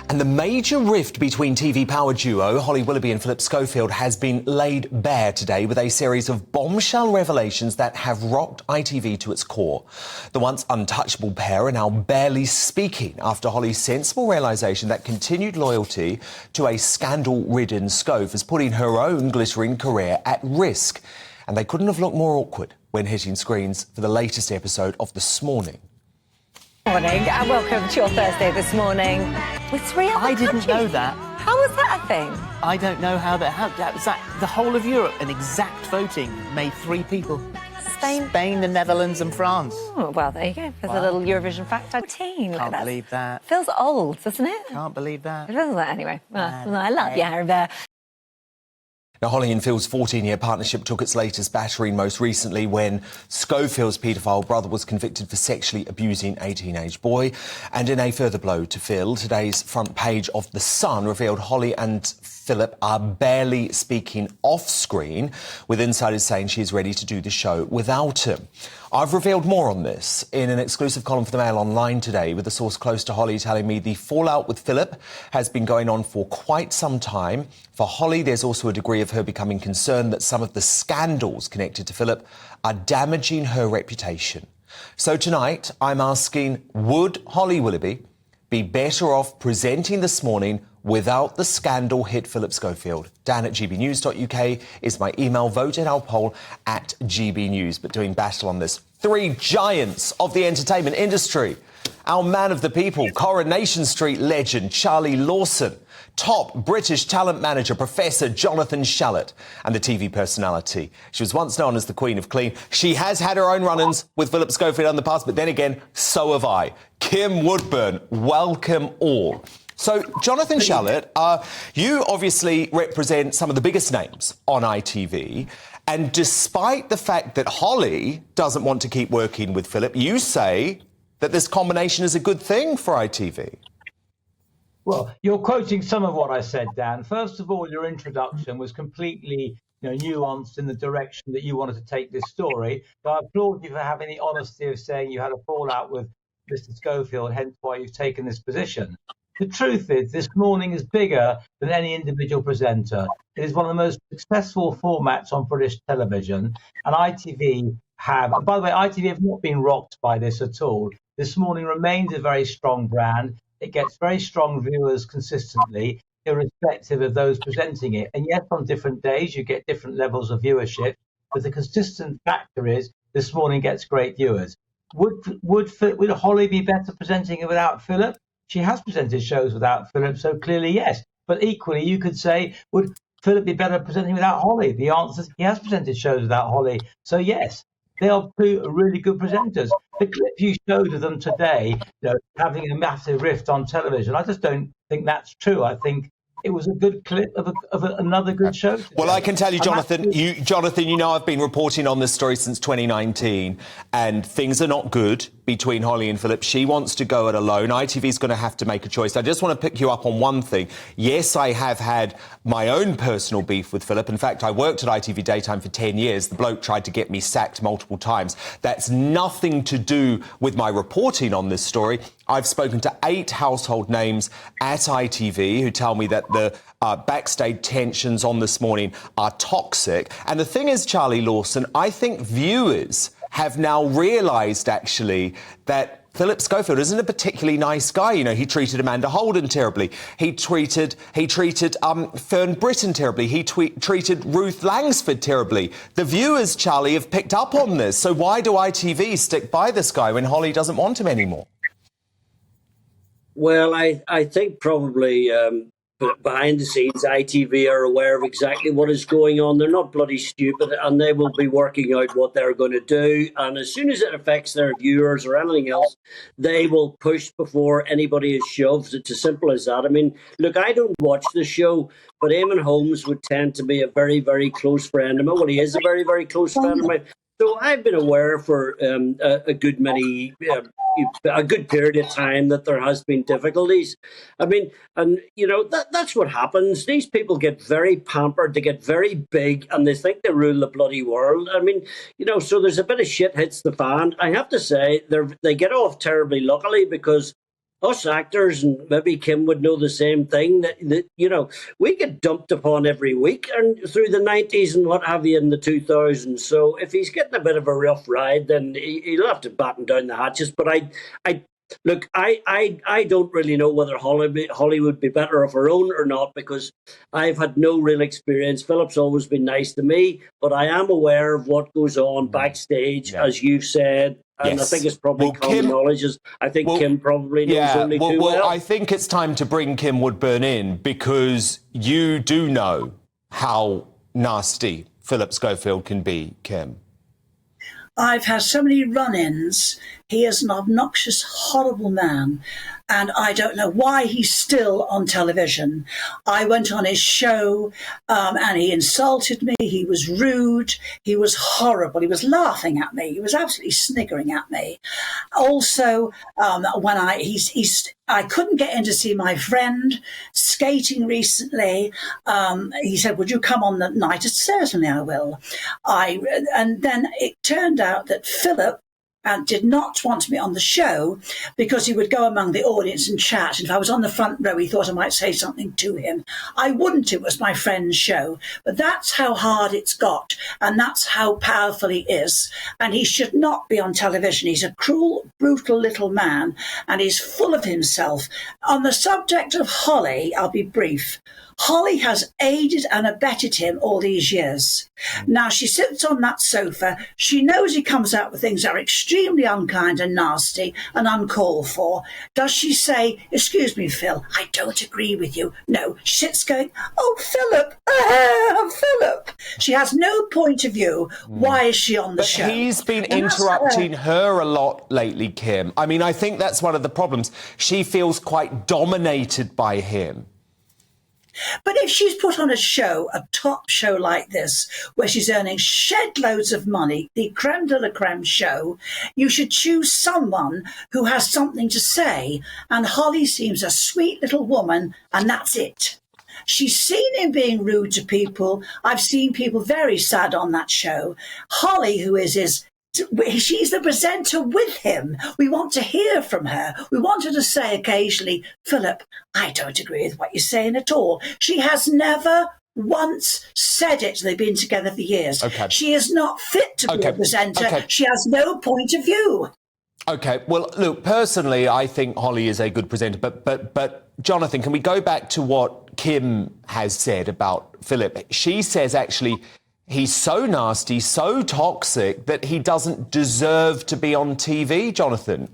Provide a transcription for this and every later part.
And the major rift between TV power duo Holly Willoughby and Phillip Schofield has been laid bare today with a series of bombshell revelations that have rocked ITV to its core. The once untouchable pair are now barely speaking after Holly's sensible realisation that continued loyalty to a scandal-ridden Scof is putting her own glittering career at risk. And they couldn't have looked more awkward when hitting screens for the latest episode of This Morning. Morning and welcome to your Thursday This Morning with three other I didn't countries. know that. How was that a thing? I don't know how that was that the whole of Europe, an exact voting made three people. Spain, the Netherlands and France. Oh, well, there you go. There's a little Eurovision fact. 14. Can't believe that. Feels old, doesn't it? Can't believe that. It feels like anyway. Well, I love you, Harry. Now, Holly and Phil's 14-year partnership took its latest battering most recently when Schofield's paedophile brother was convicted for sexually abusing a teenage boy. And in a further blow to Phil, today's front page of The Sun revealed Holly and Phillip are barely speaking off-screen, with insiders saying she is ready to do the show without him. I've revealed more on this in an exclusive column for the Mail Online today, with a source close to Holly telling me the fallout with Phillip has been going on for quite some time. For Holly, there's also a degree of her becoming concerned that some of the scandals connected to Phillip are damaging her reputation. So tonight, I'm asking, would Holly Willoughby be better off presenting This Morning without the scandal hit Phillip Schofield? Dan at gbnews.uk is my email. Vote in our poll at GB News. But doing battle on this, three giants of the entertainment industry. Our man of the people, Coronation Street legend Charlie Lawson, top British talent manager Professor Jonathan Shalit, and the TV personality. She was once known as the Queen of Clean. She has had her own run-ins with Phillip Schofield in the past, but then again, so have I. Kim Woodburn, welcome all. So, Jonathan Shalit, you obviously represent some of the biggest names on ITV, and despite the fact that Holly doesn't want to keep working with Phillip, you say that this combination is a good thing for ITV. Well, you're quoting some of what I said, Dan. First of all, your introduction was completely nuanced in the direction that you wanted to take this story. So I applaud you for having the honesty of saying you had a fallout with Mr. Schofield, hence why you've taken this position. The truth is, This Morning is bigger than any individual presenter. It is one of the most successful formats on British television, and ITV have, and by the way, ITV have not been rocked by this at all. This Morning remains a very strong brand. It gets very strong viewers consistently, irrespective of those presenting it. And yes, on different days, you get different levels of viewership, but the consistent factor is This Morning gets great viewers. Would Holly be better presenting it without Phillip? She has presented shows without Phillip, so clearly yes. But equally, you could say, would Phillip be better presenting without Holly? The answer is he has presented shows without Holly, so yes. They are two really good presenters. The clip you showed of them today, having a massive rift on television, I just don't think that's true. I think it was a good clip of another good show today. Well, I can tell you, Jonathan, I've been reporting on this story since 2019, and things are not good between Holly and Phillip. She wants to go it alone. ITV's going to have to make a choice. I just want to pick you up on one thing. Yes, I have had my own personal beef with Phillip. In fact, I worked at ITV Daytime for 10 years. The bloke tried to get me sacked multiple times. That's nothing to do with my reporting on this story. I've spoken to 8 household names at ITV who tell me that the backstage tensions on This Morning are toxic. And the thing is, Charlie Lawson, I think viewers have now realised, actually, that Phillip Schofield isn't a particularly nice guy. He treated Amanda Holden terribly. He treated Fern Britton terribly. He treated Ruth Langsford terribly. The viewers, Charlie, have picked up on this. So why do ITV stick by this guy when Holly doesn't want him anymore? Well, I think probably behind the scenes, ITV are aware of exactly what is going on. They're not bloody stupid, and they will be working out what they're going to do. And as soon as it affects their viewers or anything else, they will push before anybody is shoved. It's as simple as that. I mean, look, I don't watch the show, but Eamon Holmes would tend to be a very, very close friend of mine. Well, he is a very, very close friend of mine. So I've been aware for a good period of time that there has been difficulties. I mean, and that's what happens. These people get very pampered, they get very big, and they think they rule the bloody world. I mean, so there's a bit of shit hits the fan. I have to say, they get off terribly luckily because us actors, and maybe Kim would know the same thing, that you know, we get dumped upon every week and through the 90s and what have you in the 2000s. So if he's getting a bit of a rough ride, then he'll have to batten down the hatches. But look, I don't really know whether Holly would be better off her own or not, because I've had no real experience. Philip's always been nice to me, but I am aware of what goes on backstage, as you've said. And Yes. I think it's probably common knowledge. I think Kim probably knows only too well. I think it's time to bring Kim Woodburn in, because you do know how nasty Phillip Schofield can be, Kim. I've had so many run-ins. He is an obnoxious, horrible man, and I don't know why he's still on television. I went on his show, and he insulted me. He was rude. He was horrible. He was laughing at me. He was absolutely sniggering at me. Also, when I couldn't get in to see my friend skating recently. He said, "Would you come on the night?" I said, "Certainly I will." And then it turned out that Philip did not want me on the show because he would go among the audience and chat. And if I was on the front row, he thought I might say something to him. I wouldn't. It was my friend's show. But that's how hard it's got. And that's how powerful he is. And he should not be on television. He's a cruel, brutal little man. And he's full of himself. On the subject of Holly, I'll be brief. Holly has aided and abetted him all these years. Now, she sits on that sofa. She knows he comes out with things that are extremely unkind and nasty and uncalled for. Does she say, "Excuse me, Phil, I don't agree with you"? No, she sits going, "Oh, Philip, Philip." She has no point of view. Why is she on the show? He's been interrupting her a lot lately, Kim. I mean, I think that's one of the problems. She feels quite dominated by him. But if she's put on a top show like this, where she's earning shed loads of money, the creme de la creme show, you should choose someone who has something to say. And Holly seems a sweet little woman, and that's it. She's seen him being rude to people. I've seen people very sad on that show. Holly, who she's the presenter with him. We want to hear from her. We want her to say occasionally, "Philip, I don't agree with what you're saying at all." She has never once said it. They've been together for years. Okay. She is not fit to be a presenter. Okay. She has no point of view. Okay, well, look, personally, I think Holly is a good presenter. But Jonathan, can we go back to what Kim has said about Philip? She says, actually, he's so nasty, so toxic, that he doesn't deserve to be on TV, Jonathan.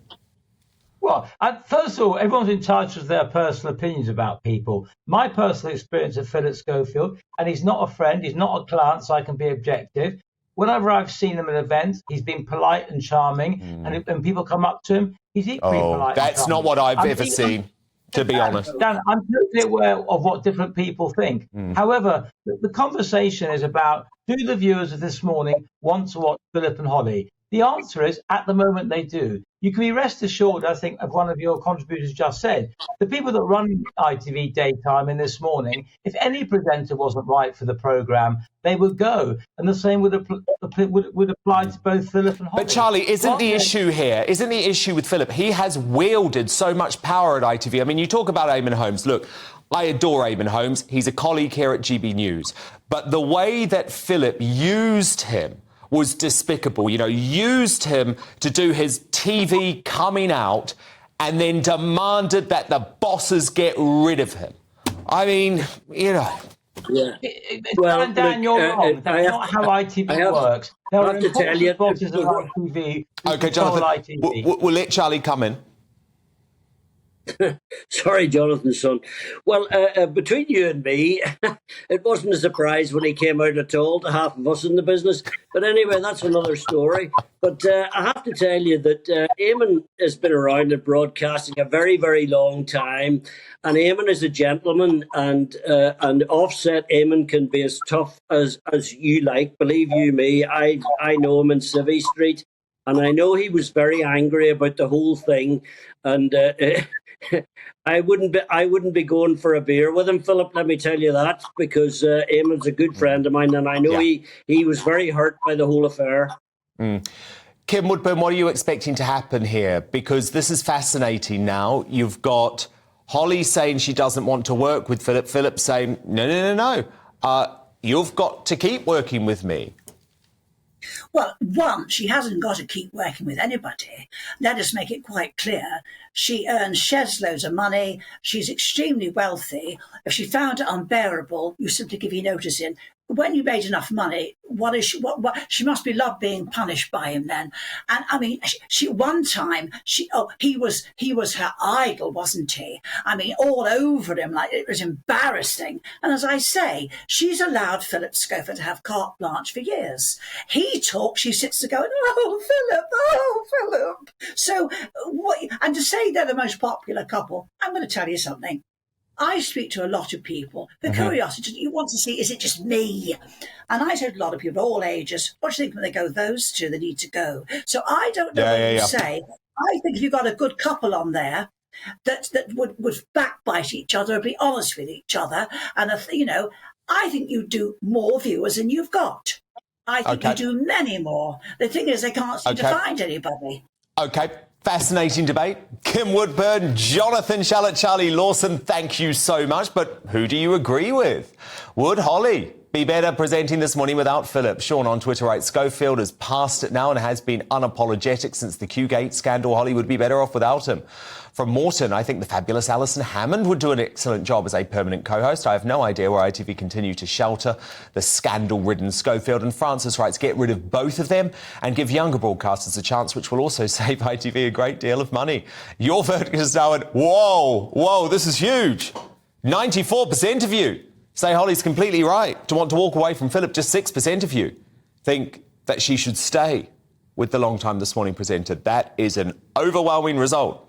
Well, first of all, everyone's entitled to their personal opinions about people. My personal experience of Phillip Schofield, and he's not a friend, he's not a client, so I can be objective. Whenever I've seen him at events, he's been polite and charming, and when people come up to him, he's equally polite. That's not what I've ever seen, to be honest. Dan, I'm totally aware of what different people think. However, the conversation is about, do the viewers of this morning want to watch Philip and Holly? The answer is, at the moment, they do. You can be rest assured, I think, of one of your contributors just said, the people that run ITV Daytime in this morning, if any presenter wasn't right for the programme, they would go. And the same would apply to both Philip and Holly. But Charlie, isn't the issue with Philip? He has wielded so much power at ITV. I mean, you talk about Eamon Holmes. Look, I adore Eamon Holmes. He's a colleague here at GB News. But the way that Philip used him was despicable. You know, used him to do his TV coming out and then demanded that the bosses get rid of him. I mean, you know. Yeah. Well, Dan, you're wrong. That's not how ITV works. There are important bosses of ITV. Okay, Jonathan, we'll let Charlie come in. Sorry, Jonathan, son. Well, between you and me, it wasn't a surprise when he came out at all to half of us in the business. But anyway, that's another story. But I have to tell you that Eamon has been around at broadcasting a very, very long time. And Eamon is a gentleman, and offset Eamon can be as tough as you like. Believe you me, I know him in Civvy Street, and I know he was very angry about the whole thing. And I wouldn't be going for a beer with him, Philip. Let me tell you that, because Eamon's a good friend of mine, and I know he was very hurt by the whole affair. Kim Woodburn, what are you expecting to happen here? Because this is fascinating now. You've got Holly saying she doesn't want to work with Phillip. Phillip saying, no. You've got to keep working with me. Well, one, she hasn't got to keep working with anybody. Let us make it quite clear. She earns shes loads of money. She's extremely wealthy. If she found it unbearable, you simply give your notice in. When you made enough money, what is she? What she must be loved being punished by him then. And I mean, she one time he was her idol, wasn't he? I mean, all over him, like it was embarrassing. And as I say, she's allowed Phillip Schofield to have carte blanche for years. He talks, she sits there going, oh Philip. So what? And to say they're the most popular couple, I'm going to tell you something. I speak to a lot of people. The curiosity, you want to see, is it just me? And I told a lot of people, all ages, what do you think when they go, those two, they need to go. So I don't know what you say. I think if you've got a good couple on there that would backbite each other and be honest with each other, and, I think you do more viewers than you've got. I think you do many more. The thing is, they can't seem to find anybody. OK. Fascinating debate. Kim Woodburn, Jonathan Shallett, Charlie Lawson, thank you so much. But who do you agree with? Would Holly be better presenting this morning without Phillip? Sean on Twitter writes, Schofield has passed it now and has been unapologetic since the Q-Gate scandal. Holly would be better off without him. From Morton, I think the fabulous Alison Hammond would do an excellent job as a permanent co-host. I have no idea why ITV continue to shelter the scandal-ridden Schofield. And Francis writes, get rid of both of them and give younger broadcasters a chance, which will also save ITV a great deal of money. Your verdict is now at, whoa, this is huge. 94% of you say Holly's completely right to want to walk away from Phillip. Just 6% of you think that she should stay with the long time This Morning presenter. That is an overwhelming result.